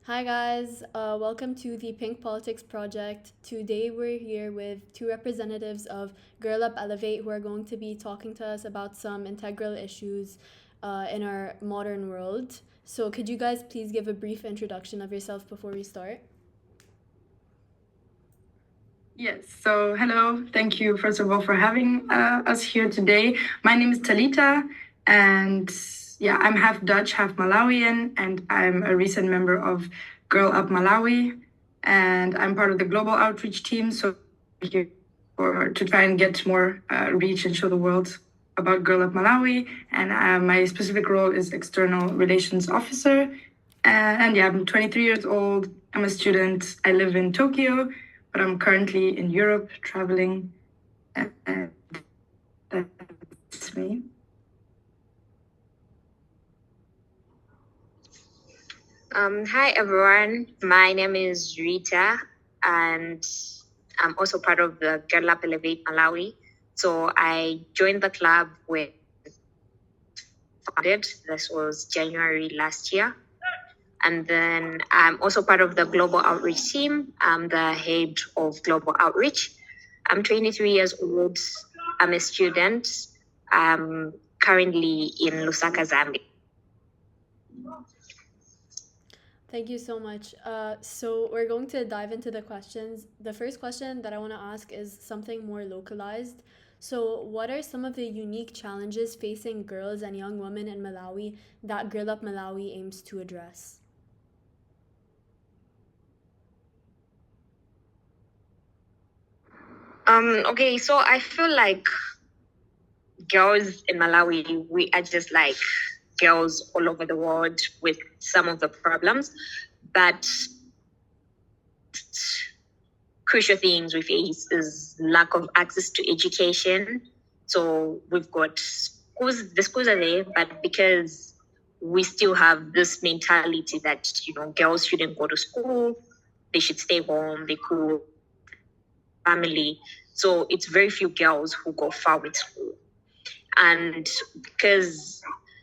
Hi guys, welcome to the Pink Politics Project. Today we're here with two representatives of Girl Up Elevate who are going to be talking to us about some integral issues in our modern world. So could you guys please give a brief introduction of yourself before we start? Yes, so hello. Thank you, first of all, for having us here today. My name is Talita, and yeah, I'm half Dutch, half Malawian, and I'm a recent member of Girl Up Malawi, and I'm part of the global outreach team. So here to try and get more reach and show the world about Girl Up Malawi. And my specific role is external relations officer. And yeah, I'm 23 years old. I'm a student. I live in Tokyo, but I'm currently in Europe traveling. And that's me. Hi everyone, my name is Rita and I'm also part of the Girl Up Elevate Malawi. So I joined the club when founded. This was January last year. And then I'm also part of the global outreach team. I'm the head of global outreach. I'm 23 years old. I'm a student. I'm currently in Lusaka, Zambia. Thank you so much. So we're going to dive into the questions. The first question that I want to ask is something more localized. So, what are some of the unique challenges facing girls and young women in Malawi that Girl Up Malawi aims to address? Okay, so I feel like girls in Malawi, we are just like girls all over the world with some of the problems, but crucial things we face is lack of access to education. So we've got schools, the schools are there, but because we still have this mentality that, girls shouldn't go to school, they should stay home, they could family. So it's very few girls who go far with school. And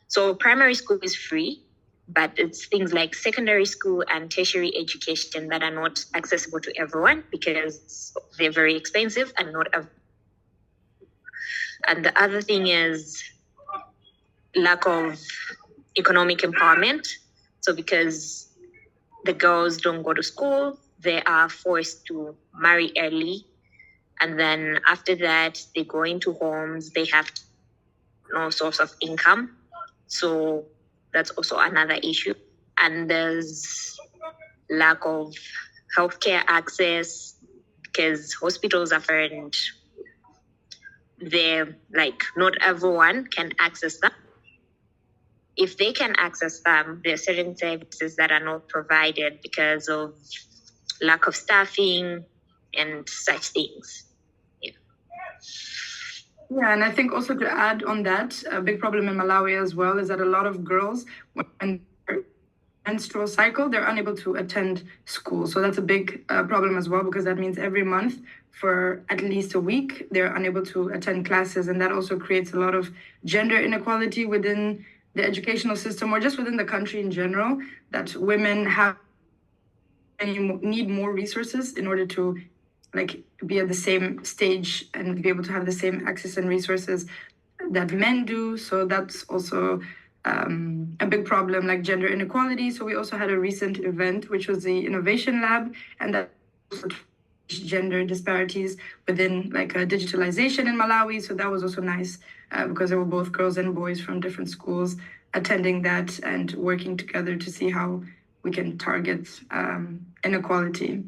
so primary school is free, but it's things like secondary school and tertiary education that are not accessible to everyone because they're very expensive and not. And the other thing is lack of economic empowerment. So because the girls don't go to school, they are forced to marry early. And then after that, they go into homes, they have no source of income. So that's also another issue. And there's lack of healthcare access because hospitals are and they're like not everyone can access them. If they can access them, there are certain services that are not provided because of lack of staffing and such things. Yeah, and I think also to add on that, a big problem in Malawi as well is that a lot of girls, when they're menstrual cycle, they're unable to attend school. So that's a big problem as well, because that means every month for at least a week, they're unable to attend classes. And that also creates a lot of gender inequality within the educational system or just within the country in general, that women have need more resources in order to like be at the same stage and be able to have the same access and resources that men do. So that's also a big problem, like gender inequality. So we also had a recent event, which was the Innovation Lab, and that also gender disparities within like digitalization in Malawi. So that was also nice because there were both girls and boys from different schools attending that and working together to see how we can target inequality.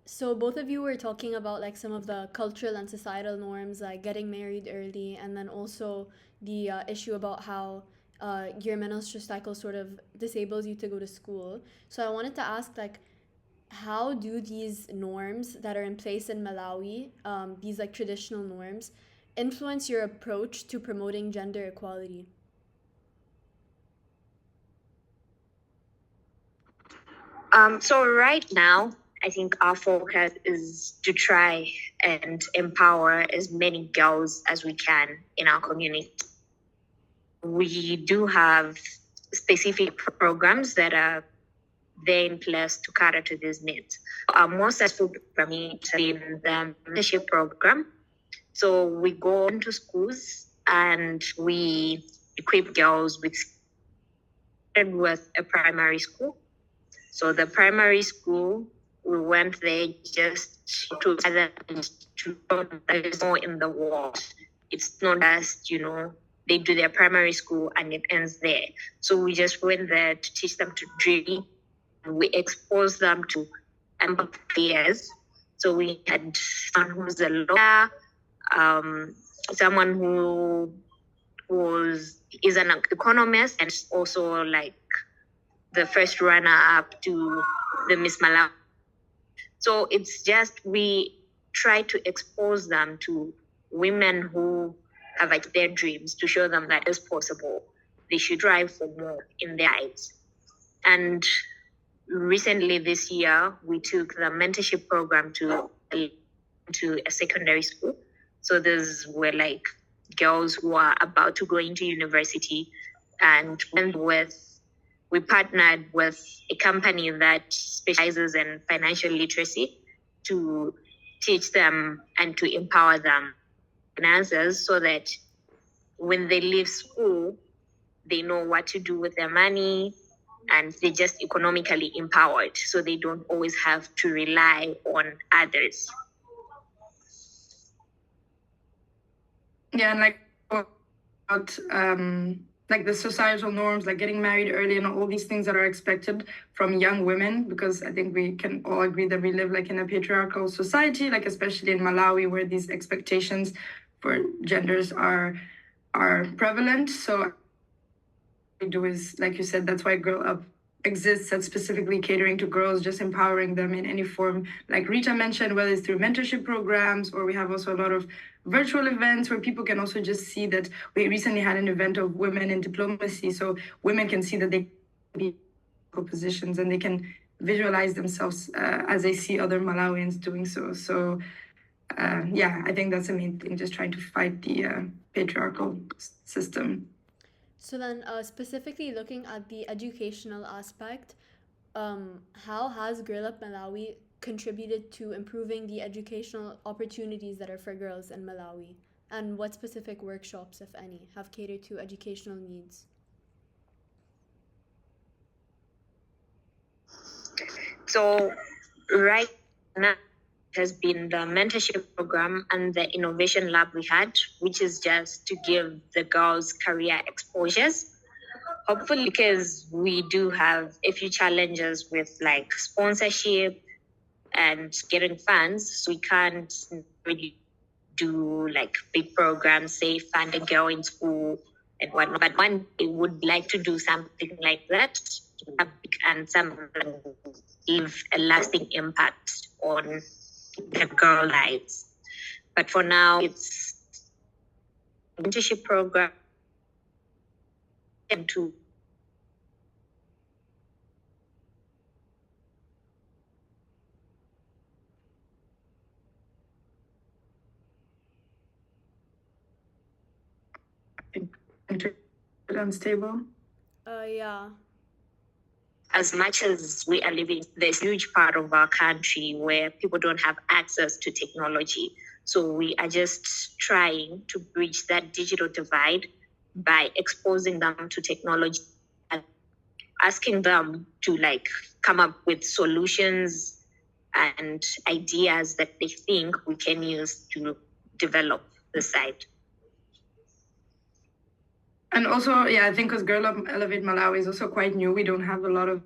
So both of you were talking about like some of the cultural and societal norms, like getting married early, and then also the issue about how your menstrual cycle sort of disables you to go to school. So I wanted to ask, like, how do these norms that are in place in Malawi, these like traditional norms, influence your approach to promoting gender equality? So right now, I think our focus is to try and empower as many girls as we can in our community. We do have specific programs that are there in place to cater to these needs. Our most successful program has been the mentorship program. So we go into schools and we equip girls with a primary school. So the primary school, we went there just to there is more in the world. It's not just, they do their primary school and it ends there. So we just went there to teach them to dream. We exposed them to employers. So we had someone who's a lawyer, someone who is an economist, and also like the first runner-up to the Miss Malawi. So it's just we try to expose them to women who have like their dreams, to show them that it's possible. They should strive for more in their lives. And recently this year, we took the mentorship program to a secondary school. So those were like girls who are about to go into university, and we partnered with a company that specializes in financial literacy to teach them and to empower them finances, so that when they leave school, they know what to do with their money and they're just economically empowered, so they don't always have to rely on others. Yeah, and like the societal norms, like getting married early and all these things that are expected from young women, because I think we can all agree that we live like in a patriarchal society, like especially in Malawi, where these expectations for genders are prevalent. So what we do is, like you said, that's why Girl Up exists, that's specifically catering to girls, just empowering them in any form, like Rita mentioned, whether it's through mentorship programs, or we have also a lot of virtual events where people can also just see that. We recently had an event of women in diplomacy, so women can see that they can be in positions and they can visualize themselves as they see other Malawians doing so. So yeah, I think that's the main thing, just trying to fight the patriarchal system. So then, specifically looking at the educational aspect, how has Girl Up Malawi contributed to improving the educational opportunities that are for girls in Malawi? And what specific workshops, if any, have catered to educational needs? So right now has been the mentorship program and the innovation lab we had, which is just to give the girls career exposures. Hopefully, because we do have a few challenges with like sponsorship and getting funds, so we can't really do like big programs, say fund a girl in school and whatnot. But one day would like to do something like that, and some leave a lasting impact on the girl lives. But for now, it's internship program and to Unstable. Yeah. as much as we are living, there's a huge part of our country where people don't have access to technology. So we are just trying to bridge that digital divide by exposing them to technology and asking them to like come up with solutions and ideas that they think we can use to develop the site. And also, yeah, I think because Girl Up Elevate Malawi is also quite new, we don't have a lot of,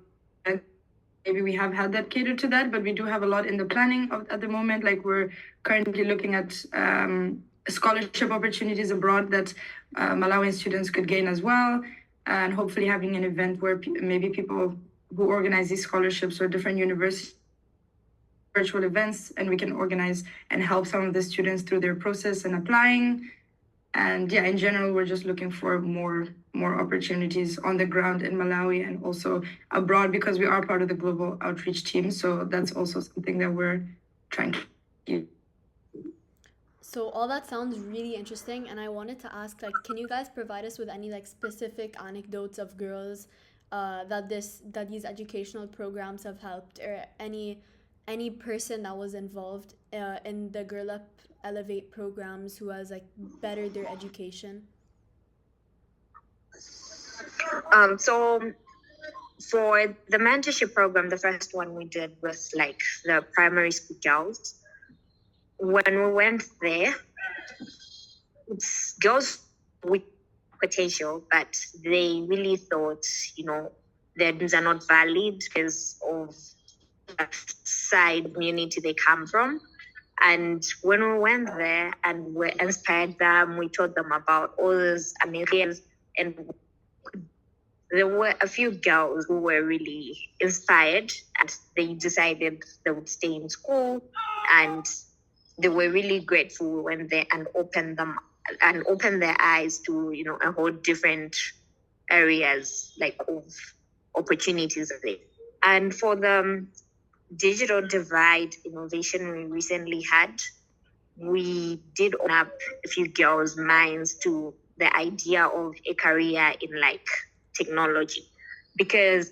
maybe we have had that catered to that, but we do have a lot in the planning at the moment. Like we're currently looking at scholarship opportunities abroad that Malawian students could gain as well. And hopefully having an event where maybe people who organize these scholarships or different universities, virtual events, and we can organize and help some of the students through their process and applying. And yeah, in general, we're just looking for more opportunities on the ground in Malawi and also abroad, because we are part of the global outreach team. So that's also something that we're trying to do. So all that sounds really interesting, and I wanted to ask, like, can you guys provide us with any like specific anecdotes of girls that these educational programs have helped, or any person that was involved in the Girl Up Elevate programs who has like bettered their education? So for the mentorship program, the first one we did was like the primary school girls. When we went there, it's girls with potential, but they really thought, their dreams are not valid because of the side community they come from. And when we went there and we inspired them, we taught them about all those amazing, and there were a few girls who were really inspired, and they decided they would stay in school, and they were really grateful when they opened their eyes to a whole different areas like of opportunities there. And for the digital divide innovation we recently had, we did open up a few girls' minds to the idea of a career in like technology, because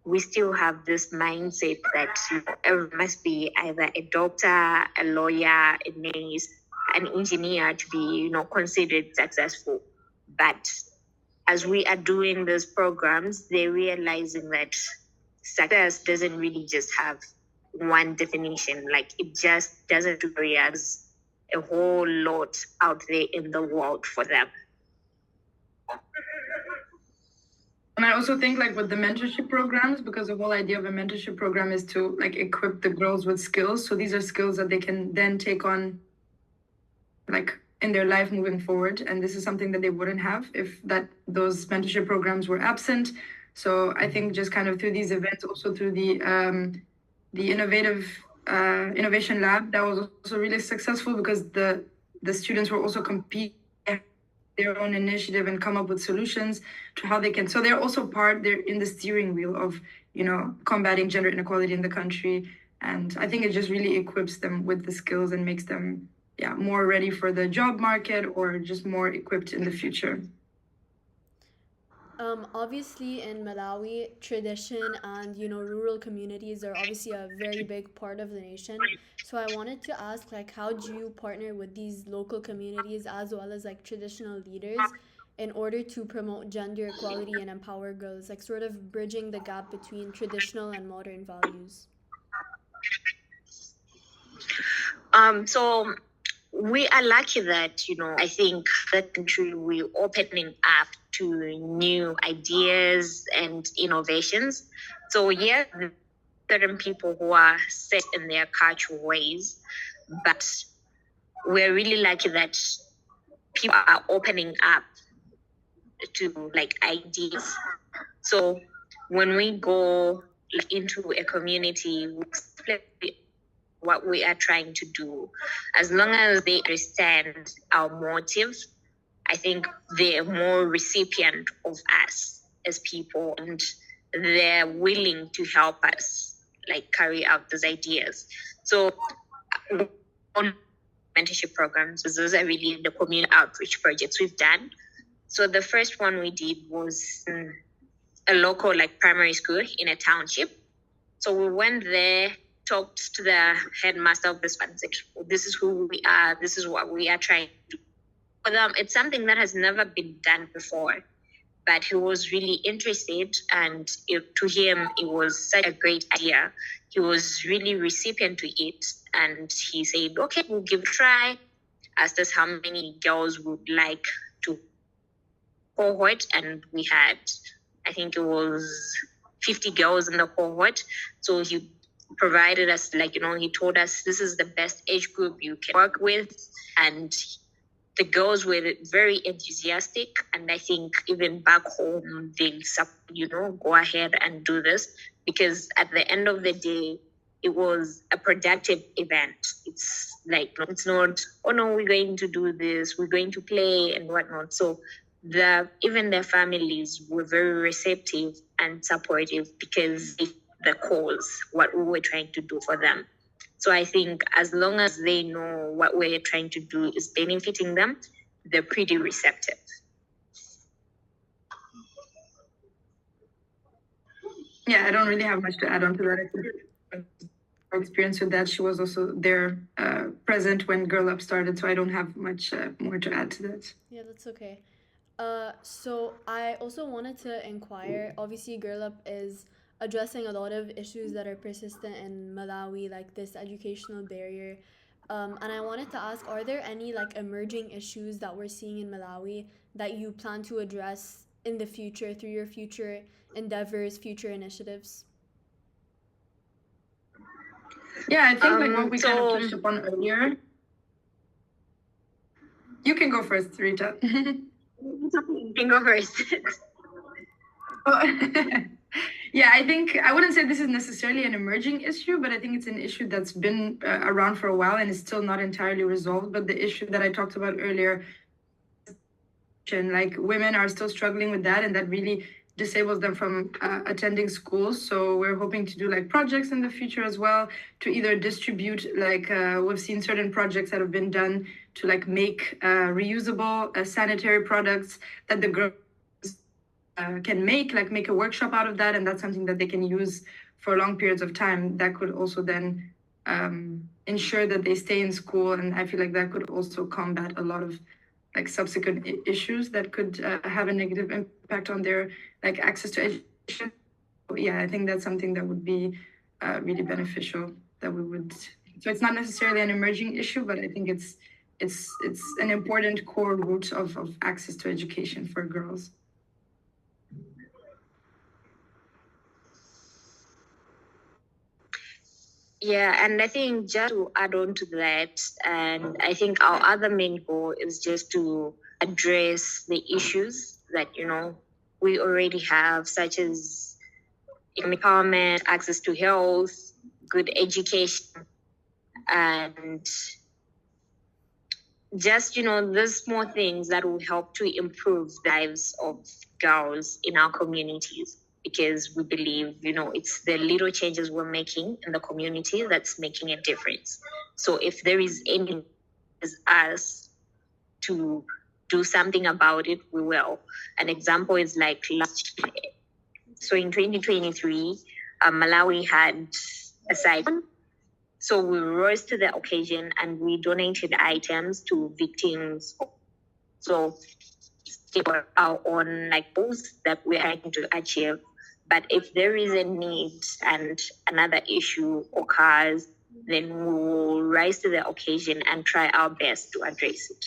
we still have this mindset that everyone must be either a doctor, a lawyer, a nurse, an engineer to be considered successful. But as we are doing these programs, they're realizing that success doesn't really just have one definition. Like, it just doesn't do areas a whole lot out there in the world for them. And I also think like with the mentorship programs, because the whole idea of a mentorship program is to like equip the girls with skills. So these are skills that they can then take on like in their life moving forward. And this is something that they wouldn't have if those mentorship programs were absent. So I think just kind of through these events, also through the innovation lab, that was also really successful, because the students were also competing their own initiative and come up with solutions to how they can. So they're also they're in the steering wheel of combating gender inequality in the country. And I think it just really equips them with the skills and makes them more ready for the job market, or just more equipped in the future. Obviously, in Malawi, tradition and rural communities are obviously a very big part of the nation. So I wanted to ask, like, how do you partner with these local communities as well as like traditional leaders in order to promote gender equality and empower girls, like sort of bridging the gap between traditional and modern values? So we are lucky that, I think the country we're opening up to new ideas and innovations. So yeah, certain people who are set in their cultural ways, but we're really lucky that people are opening up to like ideas. So when we go into a community, we explain what we are trying to do. As long as they understand our motive, I think they're more recipient of us as people, and they're willing to help us like carry out those ideas. So on mentorship programs, those are really the community outreach projects we've done. So the first one we did was a local like primary school in a township. So we went there, talked to the headmaster of this one, said, this is who we are, this is what we are trying to do. For them, it's something that has never been done before, but he was really interested, and to him, it was such a great idea. He was really recipient to it, and he said, okay, we'll give it a try. Asked us how many girls would like to cohort, and we had, I think it was 50 girls in the cohort. So he provided us, he told us this is the best age group you can work with. And the girls were very enthusiastic. And I think even back home, they'll, go ahead and do this, because at the end of the day, it was a productive event. It's like, it's not, oh no, we're going to do this, we're going to play and whatnot. So even their families were very receptive and supportive, because the cause, what we were trying to do for them. So I think as long as they know what we're trying to do is benefiting them, they're pretty receptive. Yeah, I don't really have much to add on to that. Our experience with that, she was also there, present when Girl Up started, so I don't have much more to add to that. Yeah, that's okay. So I also wanted to inquire. Obviously, Girl Up is addressing a lot of issues that are persistent in Malawi, like this educational barrier. And I wanted to ask, are there any like emerging issues that we're seeing in Malawi that you plan to address in the future through your future endeavors, future initiatives? Yeah, I think like what we kind of So touched upon earlier. You can go first, Rita. you can go first. Oh, yeah, I think I wouldn't say this is necessarily an emerging issue, but I think it's an issue that's been around for a while and is still not entirely resolved. But the issue that I talked about earlier, like women are still struggling with that, and that really disables them from attending schools. So we're hoping to do like projects in the future as well to either distribute, like we've seen certain projects that have been done to like make reusable sanitary products that the girls can make a workshop out of that, and that's something that they can use for long periods of time. That could also then ensure that they stay in school, and I feel like that could also combat a lot of like subsequent issues that could have a negative impact on their like access to education. Yeah, I think that's something that would be really beneficial. That we would. So it's not necessarily an emerging issue, but I think it's an important core root of access to education for girls. Yeah, and I think just to add on to that, and I think our other main goal is just to address the issues that, we already have, such as economic empowerment, access to health, good education, and just, those small things that will help to improve the lives of girls in our communities, because we believe, it's the little changes we're making in the community that's making a difference. So if there is any is us to do something about it, we will. An example is like last year. So in 2023, Malawi had a cyclone. So we rose to the occasion and we donated items to victims. So they were our own like goals that we're trying to achieve. But if there is a need and another issue occurs, then we will rise to the occasion and try our best to address it.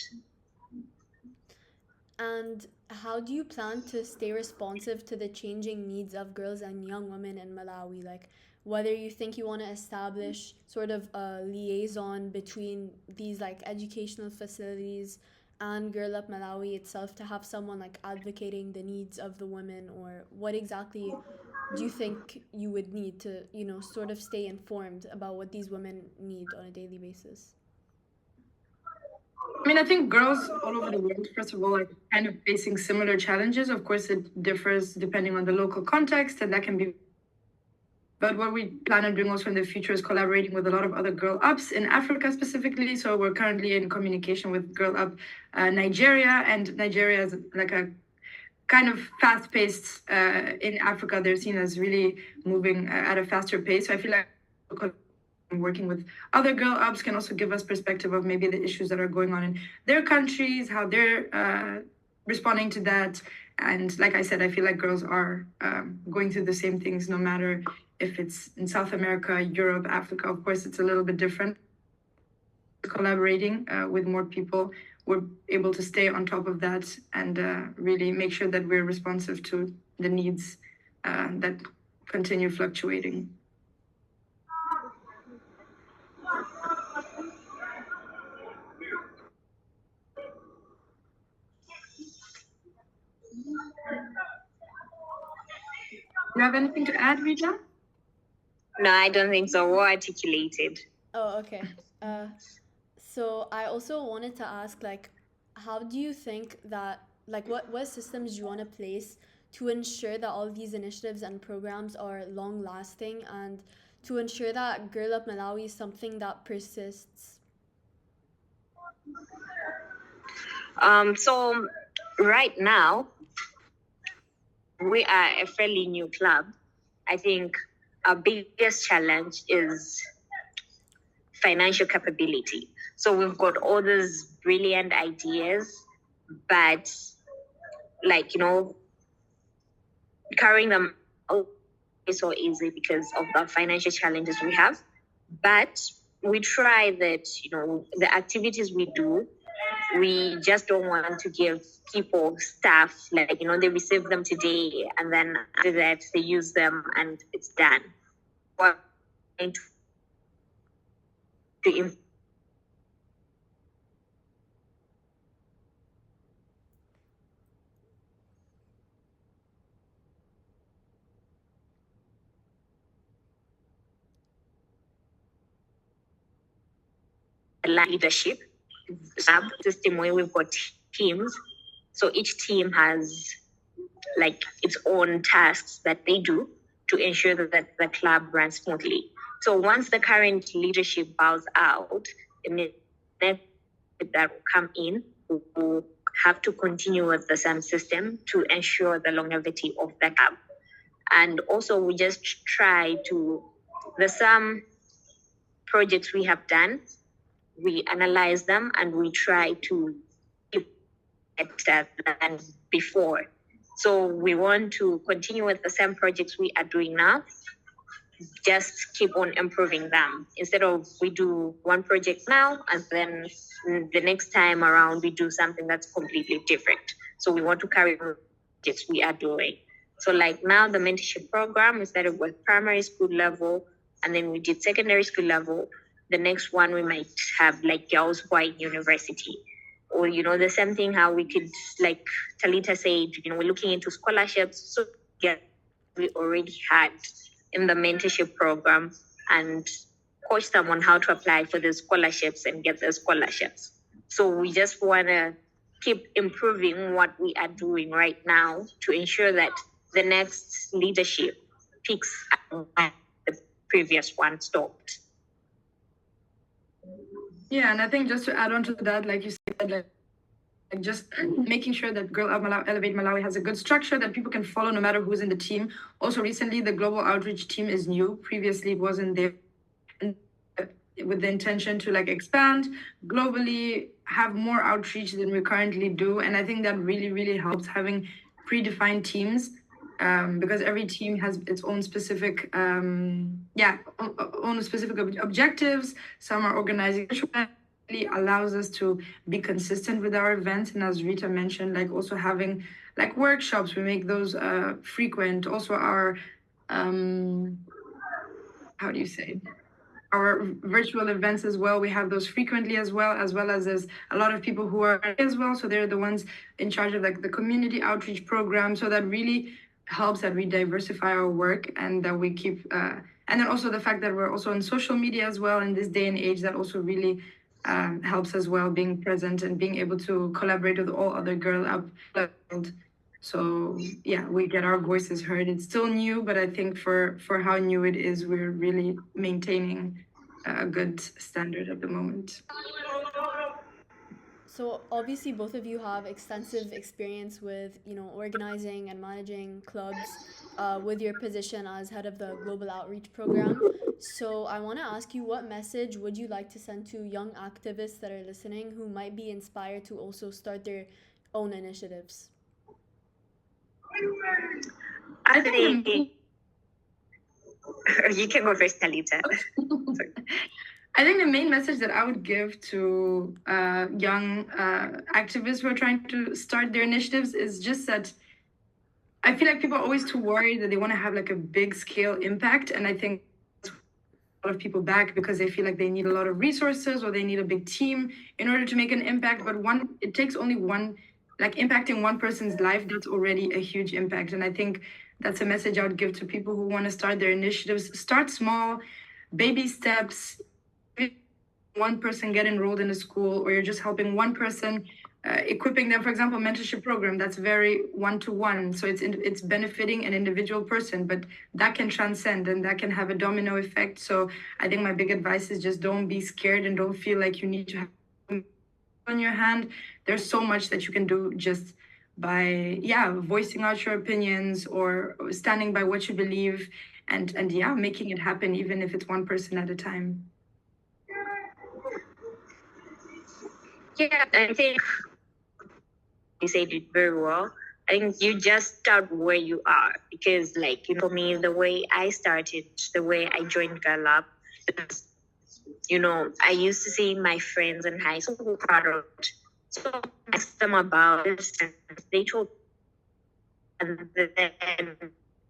And how do you plan to stay responsive to the changing needs of girls and young women in Malawi? Like, whether you think you want to establish sort of a liaison between these like educational facilities and Girl Up Malawi itself to have someone like advocating the needs of the women, or what exactly do you think you would need to, sort of stay informed about what these women need on a daily basis? I mean, I think girls all over the world, first of all, are kind of facing similar challenges. Of course, it differs depending on the local context, and that can be. But what we plan on doing also in the future is collaborating with a lot of other Girl Ups in Africa specifically. So we're currently in communication with Girl Up Nigeria, and Nigeria is like a kind of fast paced in Africa. They're seen as really moving at a faster pace. So I feel like working with other Girl Ups can also give us perspective of maybe the issues that are going on in their countries, how they're responding to that. And like I said, I feel like girls are going through the same things, no matter if it's in South America, Europe, Africa. Of course, it's a little bit different. Collaborating with more people, we're able to stay on top of that and really make sure that we're responsive to the needs that continue fluctuating. Do you have anything to add, Rita? No, I don't think so. Well articulated. Oh, okay. So I also wanted to ask, like, how do you think that, like, what systems do you want to place to ensure that all these initiatives and programs are long lasting, and to ensure that Girl Up Malawi is something that persists? So right now, we are a fairly new club, I think our biggest challenge is financial capability. So we've got all these brilliant ideas, but carrying them out is so easy because of the financial challenges we have. But we try that, the activities we do, we just don't want to give people stuff they receive them today and then after that they use them and it's done. We're trying to leadership system where we've got teams. So each team has its own tasks that they do to ensure that the club runs smoothly. So once the current leadership bows out, the next that will come in will have to continue with the same system to ensure the longevity of the club. And also we just try to, there's some projects we have done, we analyze them and we try to keep better than before. So we want to continue with the same projects we are doing now, just keep on improving them. Instead of we do one project now and then the next time around we do something that's completely different. So we want to carry on projects we are doing. So now the mentorship program, we started with primary school level and then we did secondary school level. The next one we might have girls who are in university. Or, the same thing how we could, Talita said, we're looking into scholarships. So yeah, we already had in the mentorship program and coach them on how to apply for the scholarships and get the scholarships. So we just want to keep improving what we are doing right now to ensure that the next leadership picks up where the previous one stopped. Yeah, and I think just to add on to that, like you said, just making sure that Girl Up Malawi, Elevate Malawi has a good structure that people can follow no matter who's in the team. Also, recently, the global outreach team is new. Previously, it wasn't there. With the intention to expand globally, have more outreach than we currently do. And I think that really, really helps having predefined teams. Because every team has its own specific, own specific objectives. Some are organizing. Really allows us to be consistent with our events, and as Rita mentioned, also having workshops. We make those frequent. Also, our how do you say? Our virtual events as well. We have those frequently as well as there's a lot of people who are as well. So they're the ones in charge of the community outreach program. So that really helps that we diversify our work and that we keep and then also the fact that we're also on social media as well in this day and age, that also really helps as well, being present and being able to collaborate with all other Girl Up. So yeah, we get our voices heard. It's still new, but I think for how new it is, we're really maintaining a good standard at the moment. So obviously both of you have extensive experience with, organizing and managing clubs with your position as head of the Global Outreach Program. So I want to ask you, what message would you like to send to young activists that are listening who might be inspired to also start their own initiatives? I think you can go first, Talita. I think the main message that I would give to young activists who are trying to start their initiatives is just that I feel like people are always too worried that they want to have a big scale impact. And I think a lot of people back because they feel like they need a lot of resources or they need a big team in order to make an impact. But it takes only one, impacting one person's life, that's already a huge impact. And I think that's a message I would give to people who want to start their initiatives. Start small, baby steps. One person get enrolled in a school, or you're just helping one person, equipping them. For example, mentorship program, that's very one-to-one. So it's benefiting an individual person, but that can transcend and that can have a domino effect. So I think my big advice is just don't be scared and don't feel like you need to have on your hand. There's so much that you can do just by voicing out your opinions or standing by what you believe. and yeah, making it happen, even if it's one person at a time. Yeah, I think you said it very well. I think you just start where you are because, like, you know, for me, the way I started, the way I joined Girl Up, you know, I used to see my friends in high school part of it. So I asked them about it, and they told and then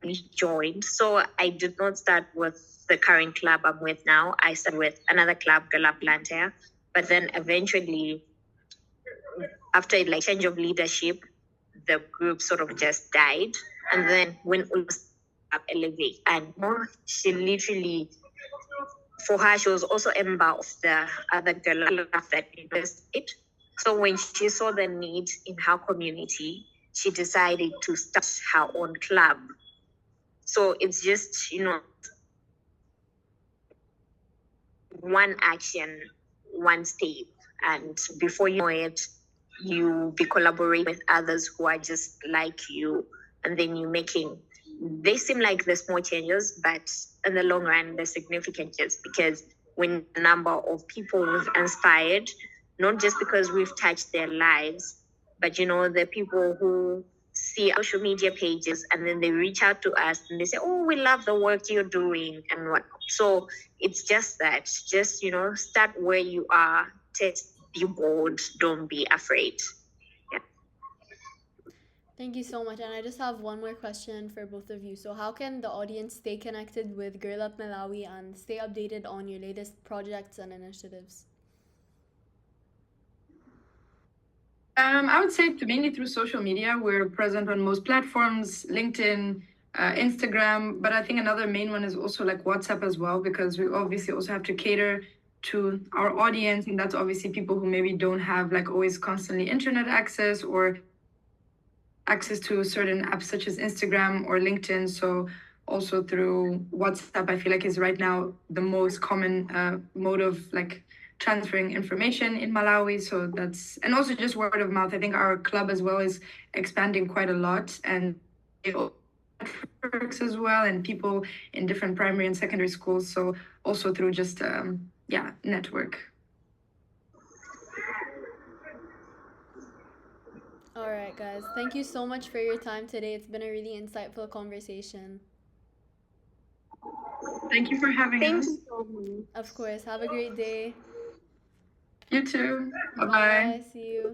we joined. So I did not start with the current club I'm with now. I started with another club, Girl Up Blantyre. But then eventually, after like change of leadership, the group sort of just died. And then when we up Elevate, and more, she literally, for her, she was also a member of the other girl that invested. So when she saw the need in her community, she decided to start her own club. So it's just, you know, one action, one step. And before you know it, you be collaborating with others who are just like you. And then you're making, they seem like the small changes, but in the long run, they're significant changes because when the number of people we've inspired, not just because we've touched their lives, but you know, the people who see our social media pages and then they reach out to us and they say, oh, we love the work you're doing and what. So it's just that, just, you know, start where you are, be bold, don't be afraid. Thank you so much. And I just have one more question for both of you. So, how can the audience stay connected with Girl Up Malawi and stay updated on your latest projects and initiatives? I would say mainly through social media. We're present on most platforms, LinkedIn, Instagram. But I think another main one is also like WhatsApp as well, because we obviously also have to cater to our audience. And that's obviously people who maybe don't have like always constantly internet access or access to certain apps such as Instagram or LinkedIn. So also through WhatsApp, I feel like is right now the most common mode of like transferring information in Malawi. So that's, and also just word of mouth. I think our club as well is expanding quite a lot, and networks as well, and people in different primary and secondary schools. So also through just network. All right, guys. Thank you so much for your time today. It's been a really insightful conversation. Thank you for having Thank us. you so much. Of course. Have a great day. You too. Bye bye. Bye. See you.